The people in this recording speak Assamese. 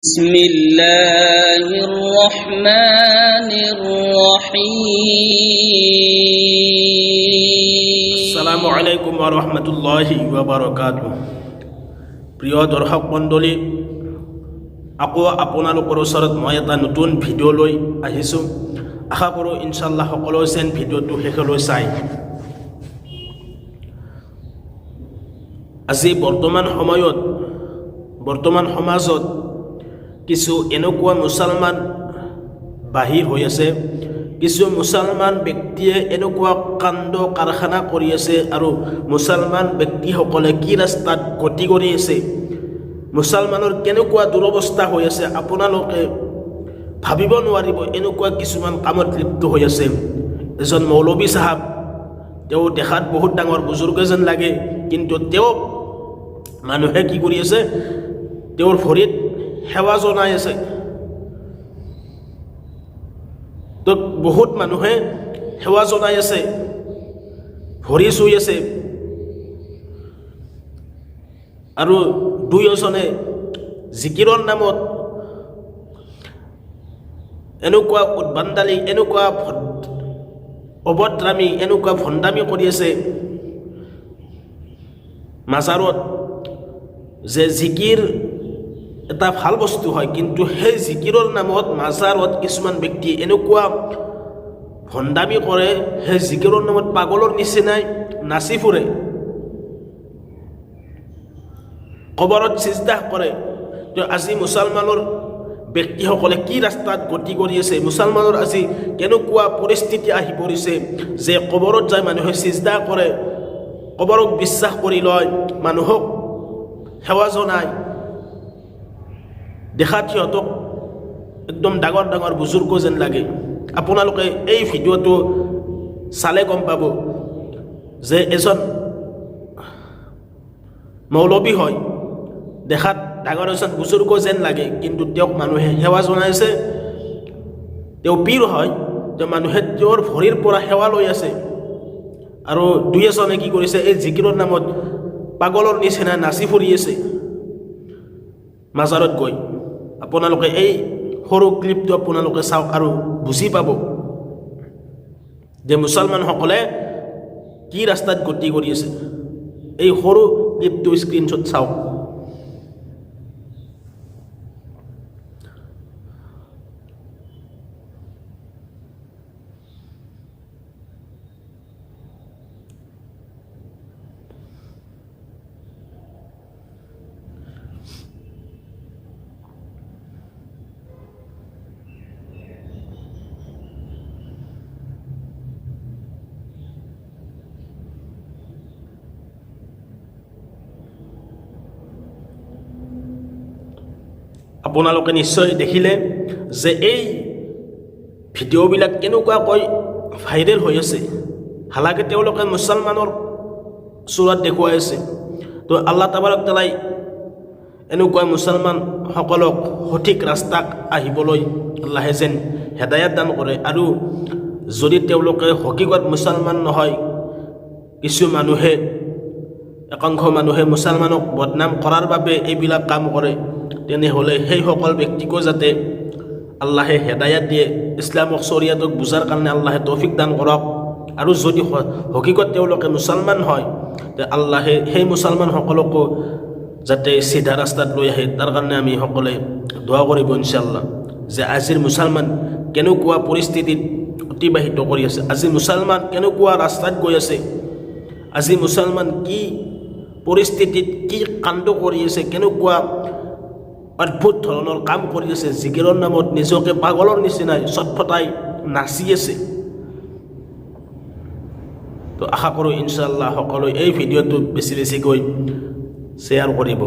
بسم الله الرحمن الرحيم আসসালামু আলাইকুম ওয়া ৰাহমাতুল্লাহি ওয়া বাৰাকাতুহু। প্ৰিয় দৰ্শক মণ্ডলী, আকৌ আপোনালোকৰ ওচৰত মই এটা নতুন ভিডিঅ' লৈ আহিছোঁ। আশা কৰোঁ ইনশাআল্লাহ সকলোৱে যেন ভিডিঅ'টো শেষলৈ চাই। আজি বৰ্তমান সমাজত কিছু এনেকুৱা মুছলমান বাহিৰ হৈ আছে, কিছু মুছলমান ব্যক্তিয়ে এনেকুৱা কাণ্ড কাৰখানা কৰি আছে আৰু মুছলমান ব্যক্তিসকলে কি ৰাস্তাত গতি কৰি আছে, মুছলমানৰ কেনেকুৱা দুৰৱস্থা হৈ আছে, আপোনালোকে ভাবিব নোৱাৰিব। এনেকুৱা কিছুমান কামত লিপ্ত হৈ আছে। এজন মৌলবী চাহাব, তেওঁ দেখাত বহুত ডাঙৰ বুজুৰ্গ যেন লাগে, কিন্তু তেওঁ মানুহে কি কৰি আছে, তেওঁৰ ভৰিত সেৱা জনাই আছে। তো বহুত মানুহে সেৱা জনাই আছে, ভৰি চুই আছে, আৰু দুই এজনে জিকিৰৰ নামত এনেকুৱা উদ্ভণ্ডালি, এনেকুৱা অভদ্ৰামী, এনেকুৱা ভণ্ডামি কৰি আছে মাজাৰত, যে জিকিৰ এটা ভাল বস্তু হয়, কিন্তু সেই জিকিৰৰ নামত মাজাৰত কিছুমান ব্যক্তি এনেকুৱা ভণ্ডামি কৰে, সেই জিকিৰৰ নামত পাগলৰ নিচিনাই নাচি ফুৰে, কবৰত চিজদা কৰে। তো আজি মুছলমানৰ ব্যক্তিসকলে কি ৰাস্তাত গতি কৰি আছে, মুছলমানৰ আজি কেনেকুৱা পৰিস্থিতি আহি পৰিছে যে কবৰত যায় মানুহে চিজদা কৰে, কবৰক বিশ্বাস কৰি লয়, মানুহক সেৱা জনায়, দেখাত সিহঁতক একদম ডাঙৰ ডাঙৰ বুজুৰ্গ যেন লাগে। আপোনালোকে এই ভিডিঅ'টো চালে গম পাব যে এজন মৌলবী হয়, দেখাত ডাঙৰ এজন বুজুৰ্গ যেন লাগে, কিন্তু তেওঁক মানুহে সেৱা জনাইছে। তেওঁ পীৰ হয়, তেওঁ মানুহে তেওঁৰ ভৰিৰ পৰা সেৱা লৈ আছে, আৰু দুই এজনে কি কৰিছে, এই জিকিৰৰ নামত পাগলৰ নিচিনা নাচি ফুৰি আছে মাজাৰত গৈ। আপোনালোকে এই সৰু ক্লিপটো আপোনালোকে চাওক আৰু বুজি পাব যে মুছলমানসকলে কি ৰাস্তাত গতি কৰি আছে। এই সৰু ক্লিপটো স্ক্ৰীনশ্বট চাওক। আপোনালোকে নিশ্চয় দেখিলে যে এই ভিডিঅ'বিলাক কেনেকুৱাকৈ ভাইৰেল হৈ আছে। হালাকে তেওঁলোকে মুছলমানৰ চূড়াত দেখুৱাই আছে। তো আল্লাহ তাবাৰক তাআলাই এনেকুৱা মুছলমানসকলক সঠিক ৰাস্তাত আহিবলৈ আল্লাহে যেন হেদায়াত দান কৰে। আৰু যদি তেওঁলোকে হকীকত মুছলমান নহয়, কিছু মানুহে, একাংশ মানুহে মুছলমানক বদনাম কৰাৰ বাবে এইবিলাক কাম কৰে, তেনেহ'লে সেইসকল ব্যক্তিকো যাতে আল্লাহে হেদায়াত দিয়ে, ইছলামক শৰীয়তক বুজাৰ কাৰণে আল্লাহে তৌফিক দান কৰক। আৰু যদি হকীকত তেওঁলোকে মুছলমান হয়, তে আল্লাহে সেই মুছলমানসকলকো যাতে চিধা ৰাস্তাত লৈ আহে, তাৰ কাৰণে আমি সকলোৱে দোৱা কৰিব ইনশাআল্লাহ। যে আজিৰ মুছলমান কেনেকুৱা পৰিস্থিতিত অতিবাহিত কৰি আছে, আজি মুছলমান কেনেকুৱা ৰাস্তাত গৈ আছে, আজি মুছলমান কি পৰিস্থিতিত কি কাণ্ড কৰি আছে, কেনেকুৱা অদ্ভুত ধৰণৰ কাম কৰি আছে, জিকিৰৰ নামত নিজকে পাগলৰ নিচিনাই চটফটাই নাচি আছে। তো আশা কৰোঁ ইনশাআল্লাহ সকলোৱে এই ভিডিঅ'টো বেছি বেছিকৈ শ্বেয়াৰ কৰিব।